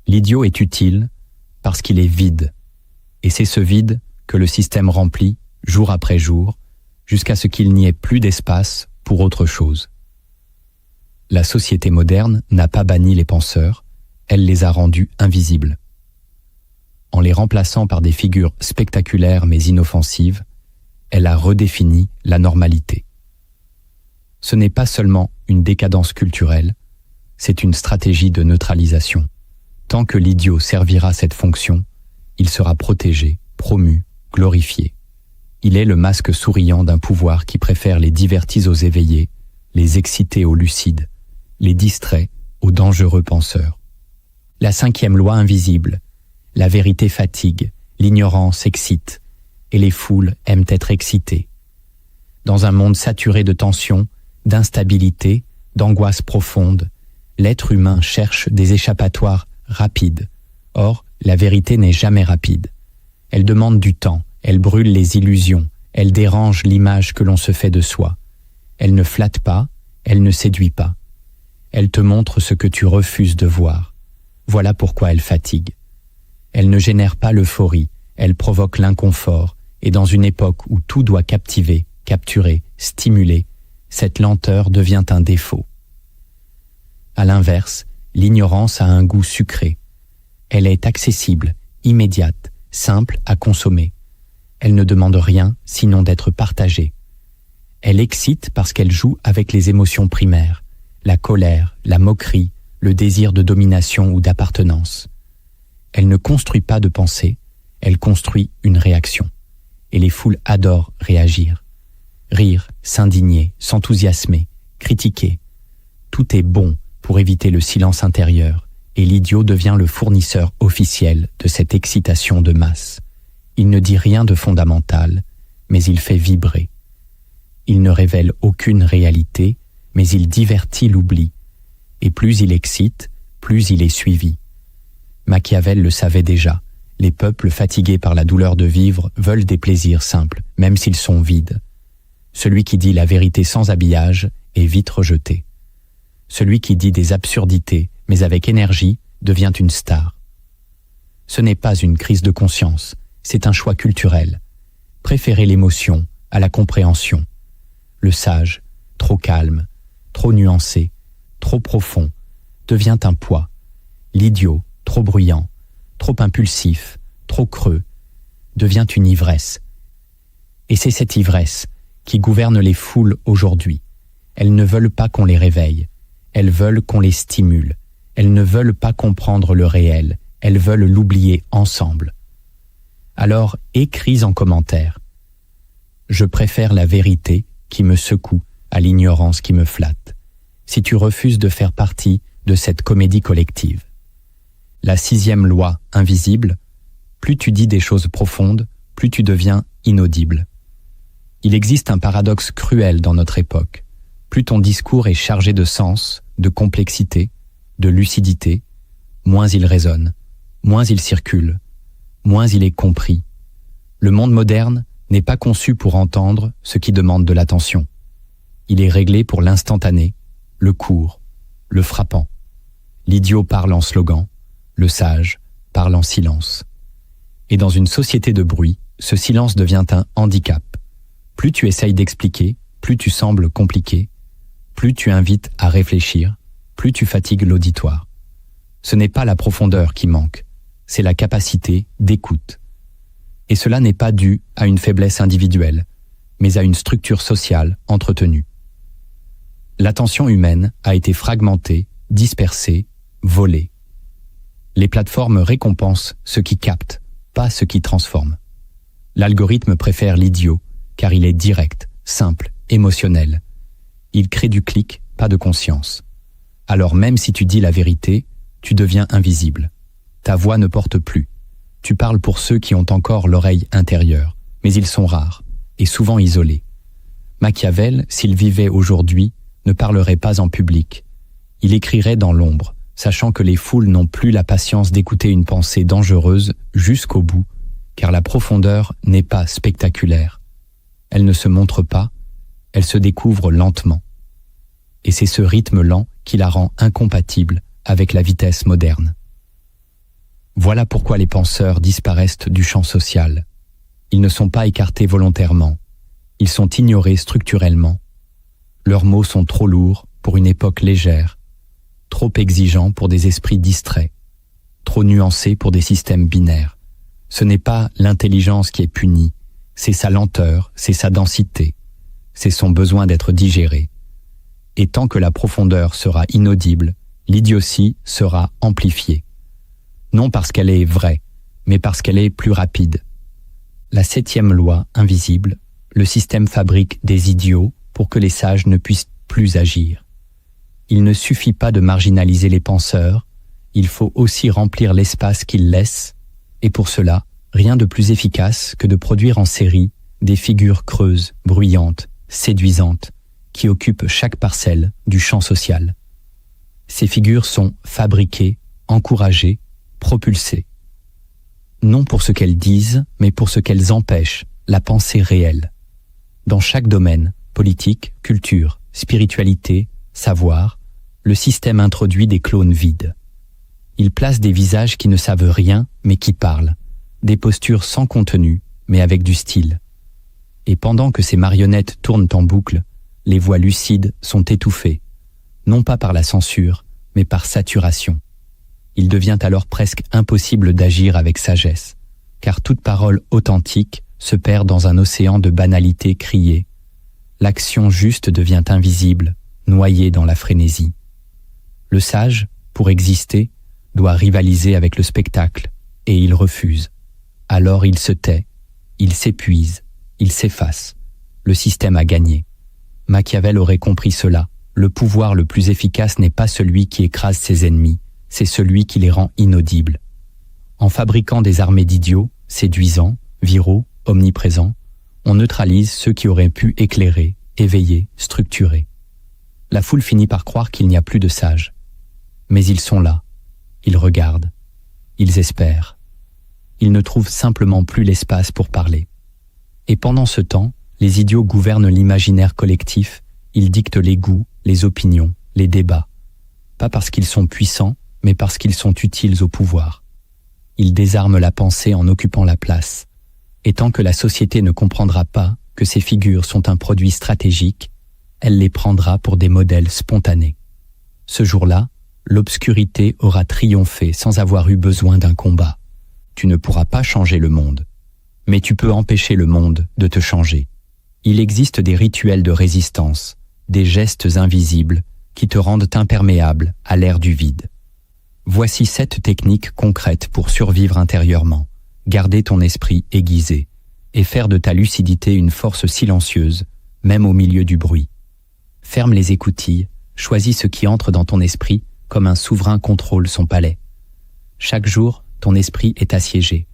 L'idiot est utile parce qu'il est vide. Et c'est ce vide que le système remplit, jour après jour, jusqu'à ce qu'il n'y ait plus d'espace pour autre chose. La société moderne n'a pas banni les penseurs, elle les a rendus invisibles. En les remplaçant par des figures spectaculaires mais inoffensives, elle a redéfini la normalité. Ce n'est pas seulement une décadence culturelle, c'est une stratégie de neutralisation. Tant que l'idiot servira cette fonction, il sera protégé, promu, glorifié. Il est le masque souriant d'un pouvoir qui préfère les divertis aux éveillés, les excités aux lucides, les distraits aux dangereux penseurs. La 5e loi invisible. La vérité fatigue, l'ignorance excite, et les foules aiment être excitées. Dans un monde saturé de tensions, d'instabilité, d'angoisse profonde, l'être humain cherche des échappatoires rapides. Or, la vérité n'est jamais rapide. Elle demande du temps, elle brûle les illusions, elle dérange l'image que l'on se fait de soi. Elle ne flatte pas, elle ne séduit pas. Elle te montre ce que tu refuses de voir. Voilà pourquoi elle fatigue. Elle ne génère pas l'euphorie, elle provoque l'inconfort, et dans une époque où tout doit captiver, capturer, stimuler, cette lenteur devient un défaut. À l'inverse, l'ignorance a un goût sucré. Elle est accessible, immédiate, simple à consommer. Elle ne demande rien sinon d'être partagée. Elle excite parce qu'elle joue avec les émotions primaires, la colère, la moquerie, le désir de domination ou d'appartenance. Elle ne construit pas de pensée, elle construit une réaction. Et les foules adorent réagir. Rire, s'indigner, s'enthousiasmer, critiquer. Tout est bon pour éviter le silence intérieur, et l'idiot devient le fournisseur officiel de cette excitation de masse. Il ne dit rien de fondamental, mais il fait vibrer. Il ne révèle aucune réalité, mais il divertit l'oubli. Et plus il excite, plus il est suivi. Machiavel le savait déjà. Les peuples fatigués par la douleur de vivre veulent des plaisirs simples, même s'ils sont vides. Celui qui dit la vérité sans habillage est vite rejeté. Celui qui dit des absurdités, mais avec énergie, devient une star. Ce n'est pas une crise de conscience, c'est un choix culturel. Préférer l'émotion à la compréhension. Le sage, trop calme, trop nuancé, trop profond, devient un poids. L'idiot, trop bruyant, trop impulsif, trop creux, devient une ivresse. Et c'est cette ivresse qui gouverne les foules aujourd'hui. Elles ne veulent pas qu'on les réveille, elles veulent qu'on les stimule. Elles ne veulent pas comprendre le réel, elles veulent l'oublier ensemble. Alors, écris en commentaire. Je préfère la vérité qui me secoue à l'ignorance qui me flatte, si tu refuses de faire partie de cette comédie collective. La 6e loi invisible, plus tu dis des choses profondes, plus tu deviens inaudible. Il existe un paradoxe cruel dans notre époque. Plus ton discours est chargé de sens, de complexité, de lucidité, moins il résonne, moins il circule, moins il est compris. Le monde moderne n'est pas conçu pour entendre ce qui demande de l'attention. Il est réglé pour l'instantané, le court, le frappant. L'idiot parle en slogan, le sage parle en silence. Et dans une société de bruit, ce silence devient un handicap. Plus tu essayes d'expliquer, plus tu sembles compliqué, plus tu invites à réfléchir, plus tu fatigues l'auditoire. Ce n'est pas la profondeur qui manque, c'est la capacité d'écoute. Et cela n'est pas dû à une faiblesse individuelle, mais à une structure sociale entretenue. L'attention humaine a été fragmentée, dispersée, volée. Les plateformes récompensent ce qui capte, pas ce qui transforme. L'algorithme préfère l'idiot, car il est direct, simple, émotionnel. Il crée du clic, pas de conscience. Alors même si tu dis la vérité, tu deviens invisible. Ta voix ne porte plus. Tu parles pour ceux qui ont encore l'oreille intérieure, mais ils sont rares, et souvent isolés. Machiavel, s'il vivait aujourd'hui, ne parlerait pas en public. Il écrirait dans l'ombre, sachant que les foules n'ont plus la patience d'écouter une pensée dangereuse jusqu'au bout, car la profondeur n'est pas spectaculaire. Elle ne se montre pas, elle se découvre lentement. Et c'est ce rythme lent qui la rend incompatible avec la vitesse moderne. Voilà pourquoi les penseurs disparaissent du champ social. Ils ne sont pas écartés volontairement, ils sont ignorés structurellement. Leurs mots sont trop lourds pour une époque légère, trop exigeants pour des esprits distraits, trop nuancés pour des systèmes binaires. Ce n'est pas l'intelligence qui est punie, c'est sa lenteur, c'est sa densité, c'est son besoin d'être digéré. Et tant que la profondeur sera inaudible, l'idiotie sera amplifiée. Non parce qu'elle est vraie, mais parce qu'elle est plus rapide. La 7e loi invisible, le système fabrique des idiots pour que les sages ne puissent plus agir. Il ne suffit pas de marginaliser les penseurs, il faut aussi remplir l'espace qu'ils laissent, et pour cela, rien de plus efficace que de produire en série des figures creuses, bruyantes, séduisantes, qui occupent chaque parcelle du champ social. Ces figures sont fabriquées, encouragées, propulsées. Non pour ce qu'elles disent, mais pour ce qu'elles empêchent, la pensée réelle. Dans chaque domaine, politique, culture, spiritualité, savoir, le système introduit des clones vides. Il place des visages qui ne savent rien, mais qui parlent, des postures sans contenu, mais avec du style. Et pendant que ces marionnettes tournent en boucle, les voix lucides sont étouffées, non pas par la censure, mais par saturation. Il devient alors presque impossible d'agir avec sagesse, car toute parole authentique se perd dans un océan de banalités criées. L'action juste devient invisible, noyée dans la frénésie. Le sage, pour exister, doit rivaliser avec le spectacle, et il refuse. Alors il se tait, il s'épuise, il s'efface. Le système a gagné. Machiavel aurait compris cela. Le pouvoir le plus efficace n'est pas celui qui écrase ses ennemis, c'est celui qui les rend inaudibles. En fabriquant des armées d'idiots, séduisants, viraux, omniprésents, on neutralise ceux qui auraient pu éclairer, éveiller, structurer. La foule finit par croire qu'il n'y a plus de sages. Mais ils sont là, ils regardent, ils espèrent. Ils ne trouvent simplement plus l'espace pour parler. Et pendant ce temps, les idiots gouvernent l'imaginaire collectif, ils dictent les goûts, les opinions, les débats. Pas parce qu'ils sont puissants, mais parce qu'ils sont utiles au pouvoir. Ils désarment la pensée en occupant la place. Et tant que la société ne comprendra pas que ces figures sont un produit stratégique, elle les prendra pour des modèles spontanés. Ce jour-là, l'obscurité aura triomphé sans avoir eu besoin d'un combat. Tu ne pourras pas changer le monde, mais tu peux empêcher le monde de te changer. Il existe des rituels de résistance, des gestes invisibles qui te rendent imperméable à l'ère du vide. Voici 7 techniques concrètes pour survivre intérieurement, garder ton esprit aiguisé et faire de ta lucidité une force silencieuse, même au milieu du bruit. Ferme les écoutilles, choisis ce qui entre dans ton esprit comme un souverain contrôle son palais. Chaque jour, ton esprit est assiégé.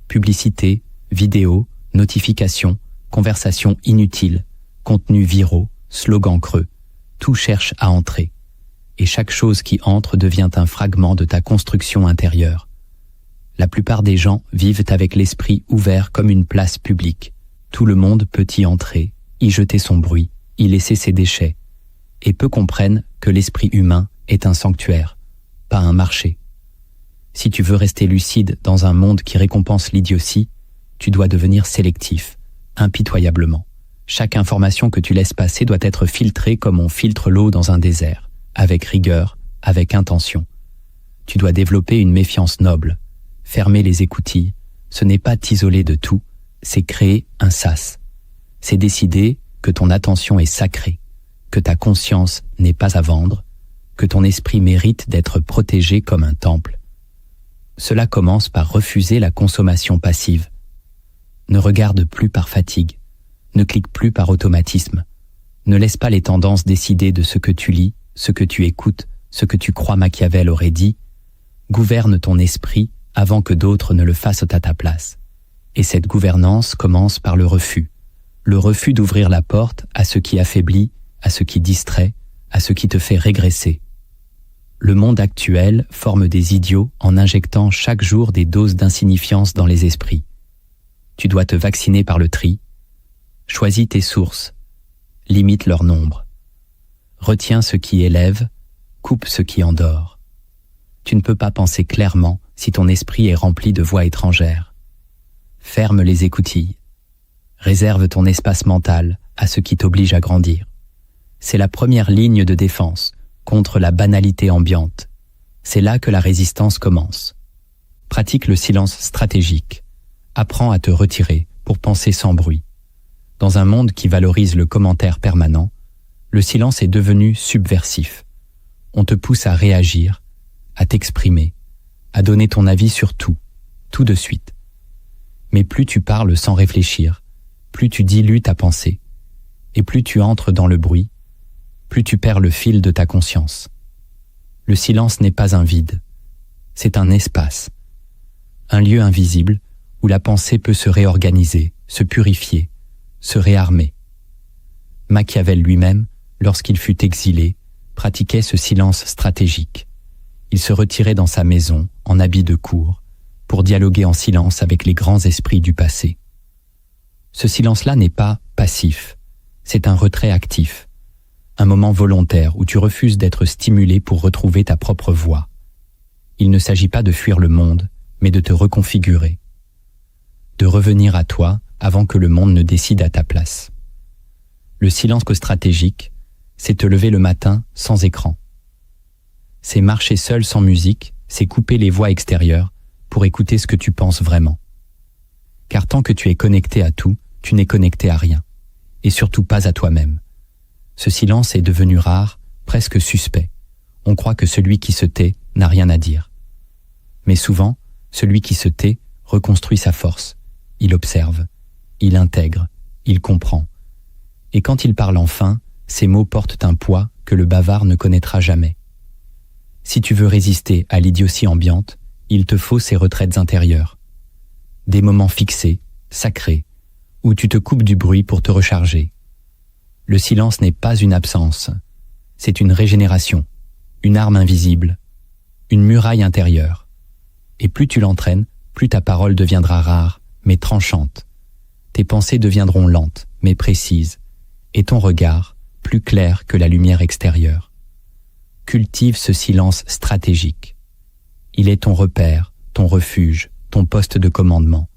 Publicité, vidéos, notifications, conversations inutiles, contenus viraux, slogans creux, tout cherche à entrer. Et chaque chose qui entre devient un fragment de ta construction intérieure. La plupart des gens vivent avec l'esprit ouvert comme une place publique. Tout le monde peut y entrer, y jeter son bruit, y laisser ses déchets. Et peu comprennent que l'esprit humain est un sanctuaire, pas un marché. Si tu veux rester lucide dans un monde qui récompense l'idiotie, tu dois devenir sélectif, impitoyablement. Chaque information que tu laisses passer doit être filtrée comme on filtre l'eau dans un désert, avec rigueur, avec intention. Tu dois développer une méfiance noble. Fermer les écoutilles, ce n'est pas t'isoler de tout, c'est créer un sas. C'est décider que ton attention est sacrée, que ta conscience n'est pas à vendre, que ton esprit mérite d'être protégé comme un temple. Cela commence par refuser la consommation passive. Ne regarde plus par fatigue, ne clique plus par automatisme, ne laisse pas les tendances décider de ce que tu lis, ce que tu écoutes, ce que tu crois Machiavel aurait dit. Gouverne ton esprit avant que d'autres ne le fassent à ta place. Et cette gouvernance commence par le refus d'ouvrir la porte à ce qui affaiblit, à ce qui distrait, à ce qui te fait régresser. Le monde actuel forme des idiots en injectant chaque jour des doses d'insignifiance dans les esprits. Tu dois te vacciner par le tri. Choisis tes sources. Limite leur nombre. Retiens ce qui élève, coupe ce qui endort. Tu ne peux pas penser clairement si ton esprit est rempli de voix étrangères. Ferme les écoutilles. Réserve ton espace mental à ce qui t'oblige à grandir. C'est la première ligne de défense contre la banalité ambiante. C'est là que la résistance commence. Pratique le silence stratégique. Apprends à te retirer pour penser sans bruit. Dans un monde qui valorise le commentaire permanent, le silence est devenu subversif. On te pousse à réagir, à t'exprimer, à donner ton avis sur tout de suite. Mais plus tu parles sans réfléchir, plus tu dilues ta pensée, et plus tu entres dans le bruit, plus tu perds le fil de ta conscience. Le silence n'est pas un vide, c'est un espace, un lieu invisible où la pensée peut se réorganiser, se purifier, se réarmer. Machiavel lui-même, lorsqu'il fut exilé, pratiquait ce silence stratégique. Il se retirait dans sa maison, en habit de cour, pour dialoguer en silence avec les grands esprits du passé. Ce silence-là n'est pas passif, c'est un retrait actif, un moment volontaire où tu refuses d'être stimulé pour retrouver ta propre voix. Il ne s'agit pas de fuir le monde, mais de te reconfigurer, de revenir à toi avant que le monde ne décide à ta place. Le silence stratégique, c'est te lever le matin sans écran. C'est marcher seul sans musique, c'est couper les voix extérieures pour écouter ce que tu penses vraiment. Car tant que tu es connecté à tout, tu n'es connecté à rien, et surtout pas à toi-même. Ce silence est devenu rare, presque suspect. On croit que celui qui se tait n'a rien à dire. Mais souvent, celui qui se tait reconstruit sa force. Il observe, il intègre, il comprend. Et quand il parle enfin, ses mots portent un poids que le bavard ne connaîtra jamais. Si tu veux résister à l'idiotie ambiante, il te faut ces retraites intérieures. Des moments fixés, sacrés, où tu te coupes du bruit pour te recharger. Le silence n'est pas une absence, c'est une régénération, une arme invisible, une muraille intérieure. Et plus tu l'entraînes, plus ta parole deviendra rare, mais tranchante. Tes pensées deviendront lentes, mais précises, et ton regard plus clair que la lumière extérieure. Cultive ce silence stratégique. Il est ton repère, ton refuge, ton poste de commandement.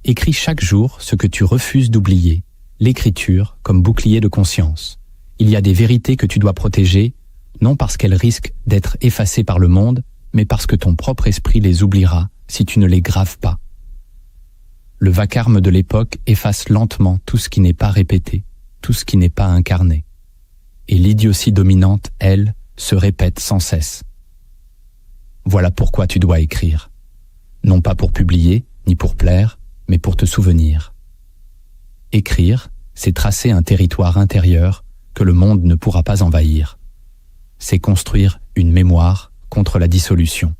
Écris chaque jour ce que tu refuses d'oublier, l'écriture comme bouclier de conscience. Il y a des vérités que tu dois protéger, non parce qu'elles risquent d'être effacées par le monde, mais parce que ton propre esprit les oubliera si tu ne les graves pas. Le vacarme de l'époque efface lentement tout ce qui n'est pas répété, tout ce qui n'est pas incarné. Et l'idiotie dominante, elle, se répète sans cesse. Voilà pourquoi tu dois écrire. Non pas pour publier, ni pour plaire, mais pour te souvenir. Écrire, c'est tracer un territoire intérieur que le monde ne pourra pas envahir. C'est construire une mémoire contre la dissolution.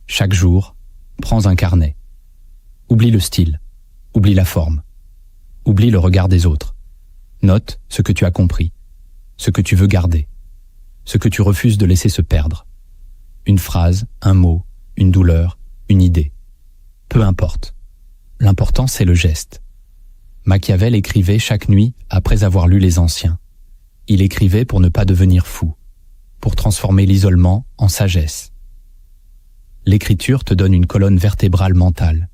Chaque jour, prends un carnet. Oublie le style, oublie la forme, oublie le regard des autres. Note ce que tu as compris, ce que tu veux garder, ce que tu refuses de laisser se perdre. Une phrase, un mot, une douleur, une idée. Peu importe. L'important, c'est le geste. Machiavel écrivait chaque nuit après avoir lu les Anciens. Il écrivait pour ne pas devenir fou, pour transformer l'isolement en sagesse. L'écriture te donne une colonne vertébrale mentale.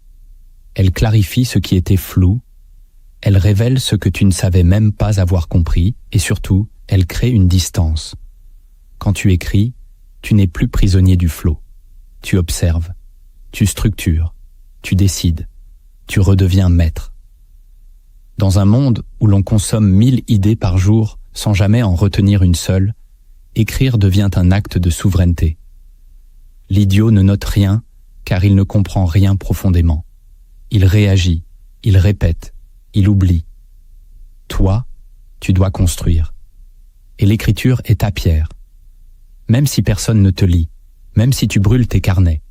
Elle clarifie ce qui était flou, elle révèle ce que tu ne savais même pas avoir compris, et surtout, elle crée une distance. Quand tu écris, tu n'es plus prisonnier du flot. Tu observes, tu structures, tu décides, tu redeviens maître. Dans un monde où l'on consomme 1000 idées par jour sans jamais en retenir une seule, écrire devient un acte de souveraineté. L'idiot ne note rien car il ne comprend rien profondément. Il réagit, il répète, il oublie. Toi, tu dois construire. Et l'écriture est ta pierre. Même si personne ne te lit, même si tu brûles tes carnets.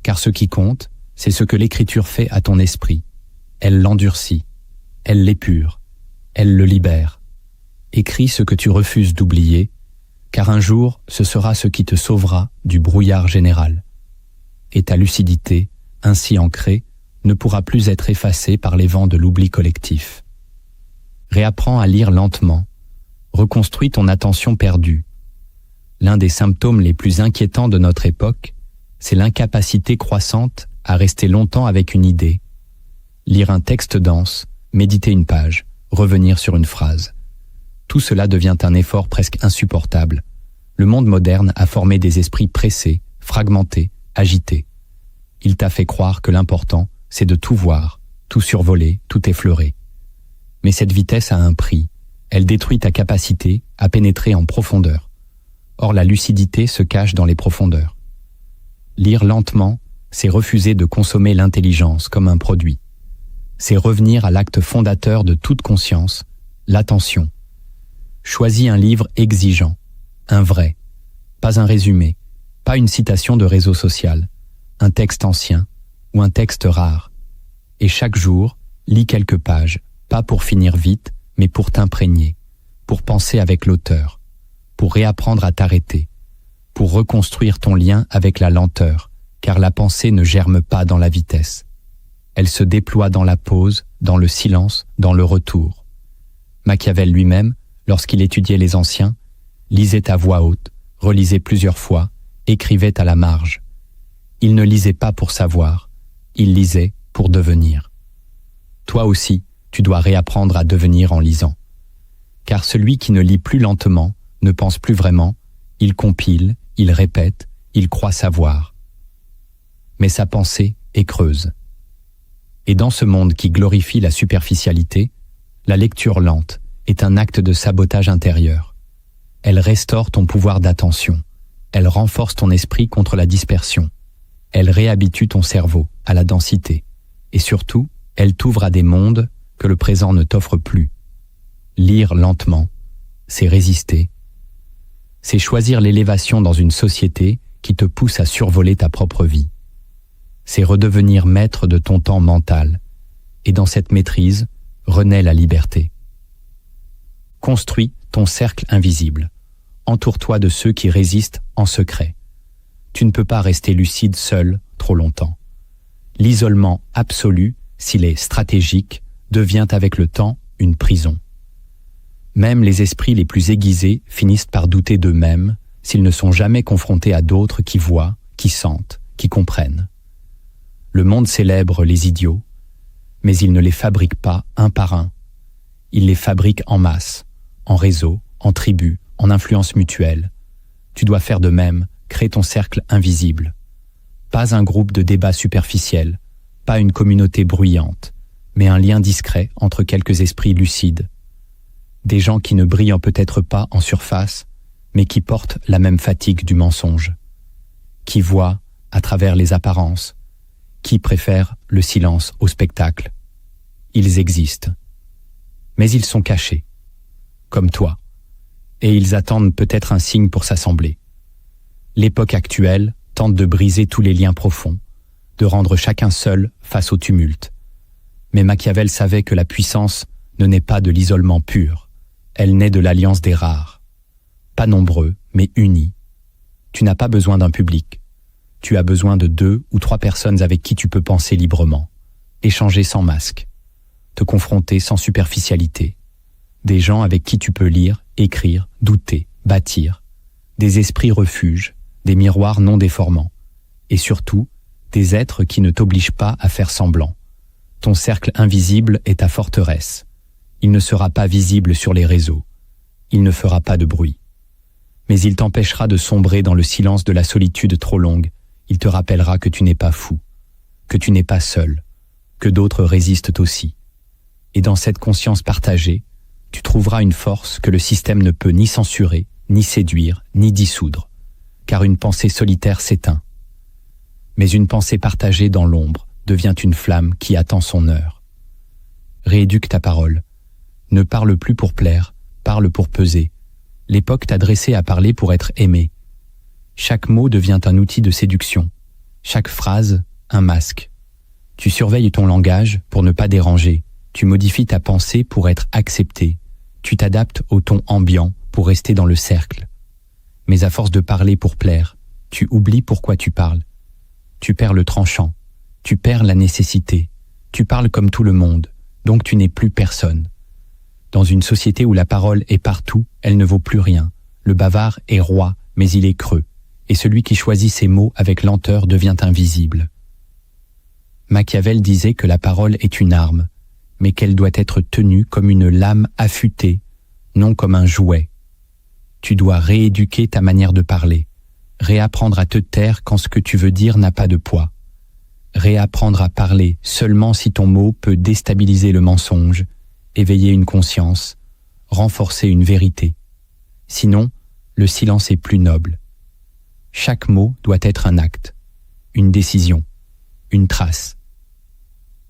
Car ce qui compte, c'est ce que l'écriture fait à ton esprit. Elle l'endurcit, elle l'épure, elle le libère. Écris ce que tu refuses d'oublier, car un jour, ce sera ce qui te sauvera du brouillard général. Et ta lucidité, ainsi ancrée, ne pourra plus être effacée par les vents de l'oubli collectif. Réapprends à lire lentement, reconstruis ton attention perdue. L'un des symptômes les plus inquiétants de notre époque, c'est l'incapacité croissante à rester longtemps avec une idée. Lire un texte dense, méditer une page, revenir sur une phrase. Tout cela devient un effort presque insupportable. Le monde moderne a formé des esprits pressés, fragmentés, agités. Il t'a fait croire que l'important, c'est de tout voir, tout survoler, tout effleurer. Mais cette vitesse a un prix. Elle détruit ta capacité à pénétrer en profondeur. Or, la lucidité se cache dans les profondeurs. Lire lentement, c'est refuser de consommer l'intelligence comme un produit. C'est revenir à l'acte fondateur de toute conscience, l'attention. Choisis un livre exigeant, un vrai, pas un résumé, pas une citation de réseau social, un texte ancien ou un texte rare. Et chaque jour, lis quelques pages, pas pour finir vite, mais pour t'imprégner, pour penser avec l'auteur, pour réapprendre à t'arrêter, pour reconstruire ton lien avec la lenteur, car la pensée ne germe pas dans la vitesse. Elle se déploie dans la pause, dans le silence, dans le retour. Machiavel lui-même, lorsqu'il étudiait les Anciens, lisait à voix haute, relisait plusieurs fois, écrivait à la marge. Il ne lisait pas pour savoir, il lisait pour devenir. Toi aussi, tu dois réapprendre à devenir en lisant. Car celui qui ne lit plus lentement, ne pense plus vraiment, il compile, il répète, il croit savoir. Mais sa pensée est creuse. Et dans ce monde qui glorifie la superficialité, la lecture lente est un acte de sabotage intérieur. Elle restaure ton pouvoir d'attention. Elle renforce ton esprit contre la dispersion. Elle réhabitue ton cerveau à la densité. Et surtout, elle t'ouvre à des mondes que le présent ne t'offre plus. Lire lentement, c'est résister. C'est choisir l'élévation dans une société qui te pousse à survoler ta propre vie. C'est redevenir maître de ton temps mental. Et dans cette maîtrise, renaît la liberté. Construis ton cercle invisible. Entoure-toi de ceux qui résistent en secret. Tu ne peux pas rester lucide seul trop longtemps. L'isolement absolu, s'il est stratégique, devient avec le temps une prison. Même les esprits les plus aiguisés finissent par douter d'eux-mêmes s'ils ne sont jamais confrontés à d'autres qui voient, qui sentent, qui comprennent. Le monde célèbre les idiots, mais il ne les fabrique pas un par un. Il les fabrique en masse, en réseau, en tribu, en influence mutuelle. Tu dois faire de même, crée ton cercle invisible. Pas un groupe de débat superficiel, pas une communauté bruyante, mais un lien discret entre quelques esprits lucides. Des gens qui ne brillent peut-être pas en surface, mais qui portent la même fatigue du mensonge. qui voit à travers les apparences, qui préfère le silence au spectacle. Ils existent, mais ils sont cachés, comme toi, et ils attendent peut-être un signe pour s'assembler. L'époque actuelle tente de briser tous les liens profonds, de rendre chacun seul face au tumulte. Mais Machiavel savait que la puissance ne naît pas de l'isolement pur, elle naît de l'alliance des rares. Pas nombreux, mais unis. Tu n'as pas besoin d'un public. Tu as besoin de 2 ou 3 personnes avec qui tu peux penser librement, échanger sans masque, te confronter sans superficialité. Des gens avec qui tu peux lire, écrire, douter, bâtir. Des esprits refuges, des miroirs non déformants. Et surtout, des êtres qui ne t'obligent pas à faire semblant. Ton cercle invisible est ta forteresse. Il ne sera pas visible sur les réseaux. Il ne fera pas de bruit. Mais il t'empêchera de sombrer dans le silence de la solitude trop longue. Il te rappellera que tu n'es pas fou, que tu n'es pas seul, que d'autres résistent aussi. Et dans cette conscience partagée, tu trouveras une force que le système ne peut ni censurer, ni séduire, ni dissoudre, car une pensée solitaire s'éteint. Mais une pensée partagée dans l'ombre devient une flamme qui attend son heure. Rééduque ta parole. Ne parle plus pour plaire, parle pour peser. L'époque t'a dressé à parler pour être aimé. Chaque mot devient un outil de séduction. Chaque phrase, un masque. Tu surveilles ton langage pour ne pas déranger. Tu modifies ta pensée pour être accepté. Tu t'adaptes au ton ambiant pour rester dans le cercle. Mais à force de parler pour plaire, tu oublies pourquoi tu parles. Tu perds le tranchant. Tu perds la nécessité. Tu parles comme tout le monde, donc tu n'es plus personne. Dans une société où la parole est partout, elle ne vaut plus rien. Le bavard est roi, mais il est creux. Et celui qui choisit ses mots avec lenteur devient invisible. Machiavel disait que la parole est une arme, mais qu'elle doit être tenue comme une lame affûtée, non comme un jouet. Tu dois rééduquer ta manière de parler, réapprendre à te taire quand ce que tu veux dire n'a pas de poids, réapprendre à parler seulement si ton mot peut déstabiliser le mensonge, éveiller une conscience, renforcer une vérité. Sinon, le silence est plus noble. Chaque mot doit être un acte, une décision, une trace.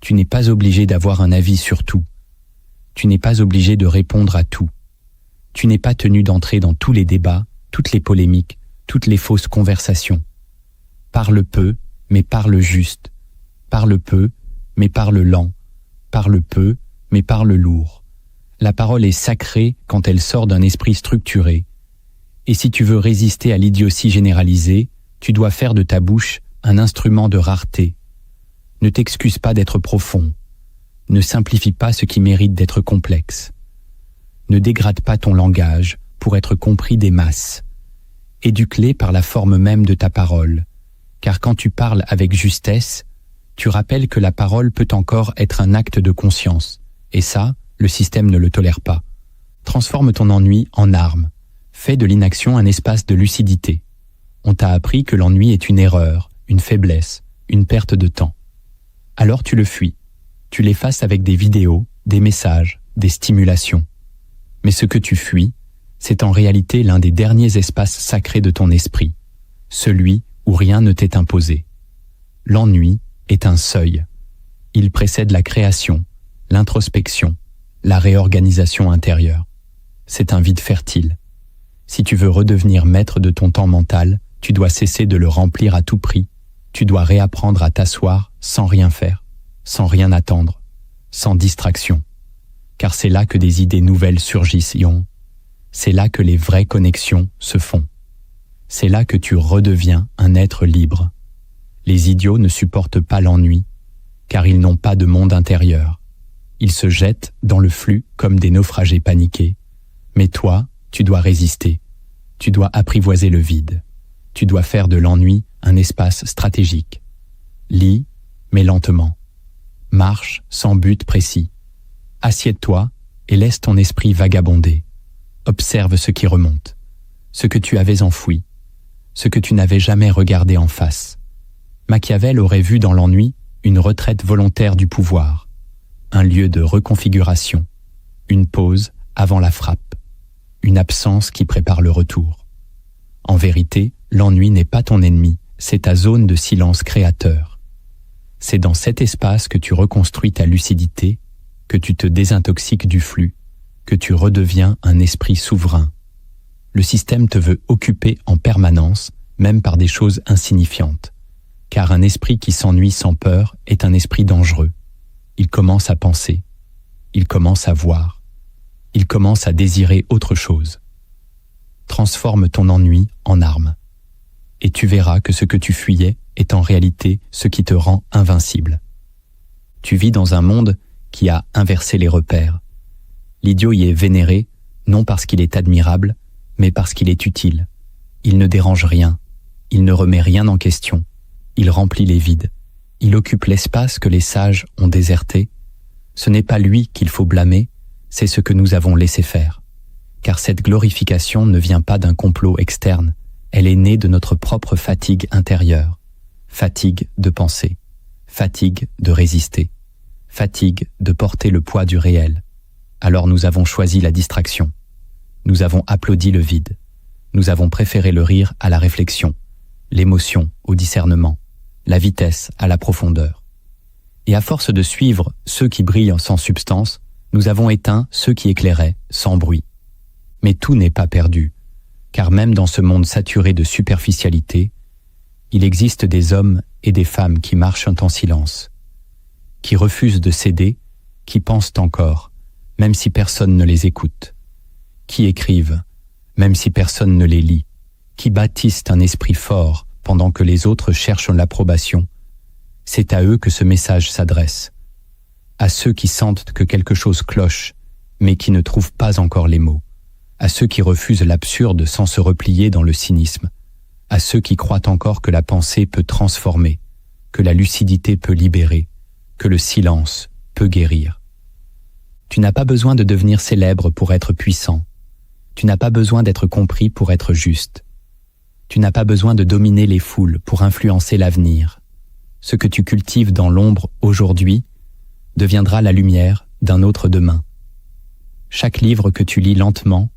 Tu n'es pas obligé d'avoir un avis sur tout. Tu n'es pas obligé de répondre à tout. Tu n'es pas tenu d'entrer dans tous les débats, toutes les polémiques, toutes les fausses conversations. Parle peu, mais parle juste. Parle peu, mais parle lent. Parle peu, mais parle lourd. La parole est sacrée quand elle sort d'un esprit structuré. Et si tu veux résister à l'idiotie généralisée, tu dois faire de ta bouche un instrument de rareté. Ne t'excuse pas d'être profond. Ne simplifie pas ce qui mérite d'être complexe. Ne dégrade pas ton langage pour être compris des masses. Éduque-les par la forme même de ta parole, car quand tu parles avec justesse, tu rappelles que la parole peut encore être un acte de conscience, et ça, le système ne le tolère pas. Transforme ton ennui en arme. Fais de l'inaction un espace de lucidité. On t'a appris que l'ennui est une erreur, une faiblesse, une perte de temps. Alors tu le fuis. Tu l'effaces avec des vidéos, des messages, des stimulations. Mais ce que tu fuis, c'est en réalité l'un des derniers espaces sacrés de ton esprit, celui où rien ne t'est imposé. L'ennui est un seuil. Il précède la création, l'introspection, la réorganisation intérieure. C'est un vide fertile. Si tu veux redevenir maître de ton temps mental, tu dois cesser de le remplir à tout prix. Tu dois réapprendre à t'asseoir sans rien faire, sans rien attendre, sans distraction. Car c'est là que des idées nouvelles surgissent, Yon. C'est là que les vraies connexions se font. C'est là que tu redeviens un être libre. Les idiots ne supportent pas l'ennui, car ils n'ont pas de monde intérieur. Ils se jettent dans le flux comme des naufragés paniqués. Mais toi, tu dois résister. Tu dois apprivoiser le vide. Tu dois faire de l'ennui un espace stratégique. Lis, mais lentement. Marche sans but précis. Assieds-toi et laisse ton esprit vagabonder. Observe ce qui remonte, ce que tu avais enfoui, ce que tu n'avais jamais regardé en face. Machiavel aurait vu dans l'ennui une retraite volontaire du pouvoir, un lieu de reconfiguration, une pause avant la frappe, une absence qui prépare le retour. En vérité, l'ennui n'est pas ton ennemi, c'est ta zone de silence créateur. C'est dans cet espace que tu reconstruis ta lucidité, que tu te désintoxiques du flux, que tu redeviens un esprit souverain. Le système te veut occuper en permanence, même par des choses insignifiantes. Car un esprit qui s'ennuie sans peur est un esprit dangereux. Il commence à penser, il commence à voir, il commence à désirer autre chose. Transforme ton ennui en arme. Et tu verras que ce que tu fuyais est en réalité ce qui te rend invincible. Tu vis dans un monde qui a inversé les repères. L'idiot y est vénéré, non parce qu'il est admirable, mais parce qu'il est utile. Il ne dérange rien, il ne remet rien en question, il remplit les vides, il occupe l'espace que les sages ont déserté. Ce n'est pas lui qu'il faut blâmer, c'est ce que nous avons laissé faire. Car cette glorification ne vient pas d'un complot externe, elle est née de notre propre fatigue intérieure. Fatigue de penser, fatigue de résister, fatigue de porter le poids du réel. Alors nous avons choisi la distraction. Nous avons applaudi le vide. Nous avons préféré le rire à la réflexion, l'émotion au discernement, la vitesse à la profondeur. Et à force de suivre ceux qui brillent sans substance, nous avons éteint ceux qui éclairaient sans bruit. Mais tout n'est pas perdu, car même dans ce monde saturé de superficialité, il existe des hommes et des femmes qui marchent en silence, qui refusent de céder, qui pensent encore, même si personne ne les écoute, qui écrivent, même si personne ne les lit, qui bâtissent un esprit fort pendant que les autres cherchent l'approbation. C'est à eux que ce message s'adresse, à ceux qui sentent que quelque chose cloche, mais qui ne trouvent pas encore les mots, à ceux qui refusent l'absurde sans se replier dans le cynisme, à ceux qui croient encore que la pensée peut transformer, que la lucidité peut libérer, que le silence peut guérir. Tu n'as pas besoin de devenir célèbre pour être puissant. Tu n'as pas besoin d'être compris pour être juste. Tu n'as pas besoin de dominer les foules pour influencer l'avenir. Ce que tu cultives dans l'ombre aujourd'hui deviendra la lumière d'un autre demain. Chaque livre que tu lis lentement,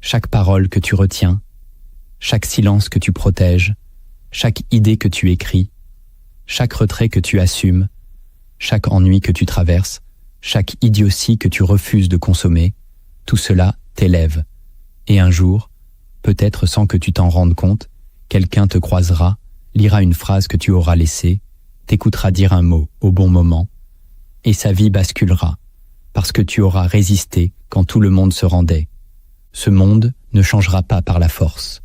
chaque parole que tu retiens, chaque silence que tu protèges, chaque idée que tu écris, chaque retrait que tu assumes, chaque ennui que tu traverses, chaque idiotie que tu refuses de consommer, tout cela t'élève. Et un jour, peut-être sans que tu t'en rendes compte, quelqu'un te croisera, lira une phrase que tu auras laissée, t'écoutera dire un mot au bon moment, et sa vie basculera, parce que tu auras résisté quand tout le monde se rendait. Ce monde ne changera pas par la force.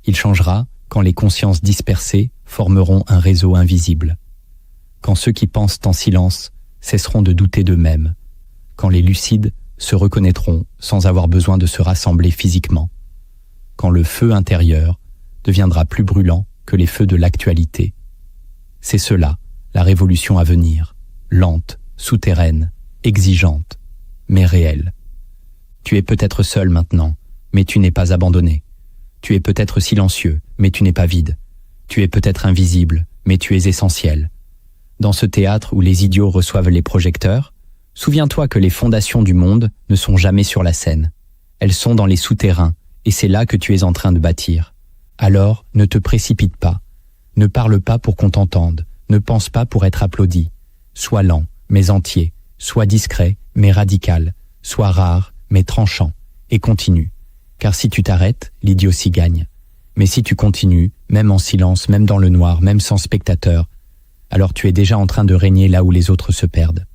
Il changera quand les consciences dispersées formeront un réseau invisible. Quand ceux qui pensent en silence cesseront de douter d'eux-mêmes. Quand les lucides se reconnaîtront sans avoir besoin de se rassembler physiquement. Quand le feu intérieur deviendra plus brûlant que les feux de l'actualité. C'est cela, la révolution à venir, lente, souterraine, exigeante, mais réelle. Tu es peut-être seul maintenant, mais tu n'es pas abandonné. Tu es peut-être silencieux, mais tu n'es pas vide. Tu es peut-être invisible, mais tu es essentiel. Dans ce théâtre où les idiots reçoivent les projecteurs, souviens-toi que les fondations du monde ne sont jamais sur la scène. Elles sont dans les souterrains, et c'est là que tu es en train de bâtir. Alors, ne te précipite pas. Ne parle pas pour qu'on t'entende. Ne pense pas pour être applaudi. Sois lent, mais entier. Sois discret, mais radical. Sois rare, mais tranchant. Et continue. Car si tu t'arrêtes, l'idiotie gagne. Mais si tu continues, même en silence, même dans le noir, même sans spectateur, alors tu es déjà en train de régner là où les autres se perdent.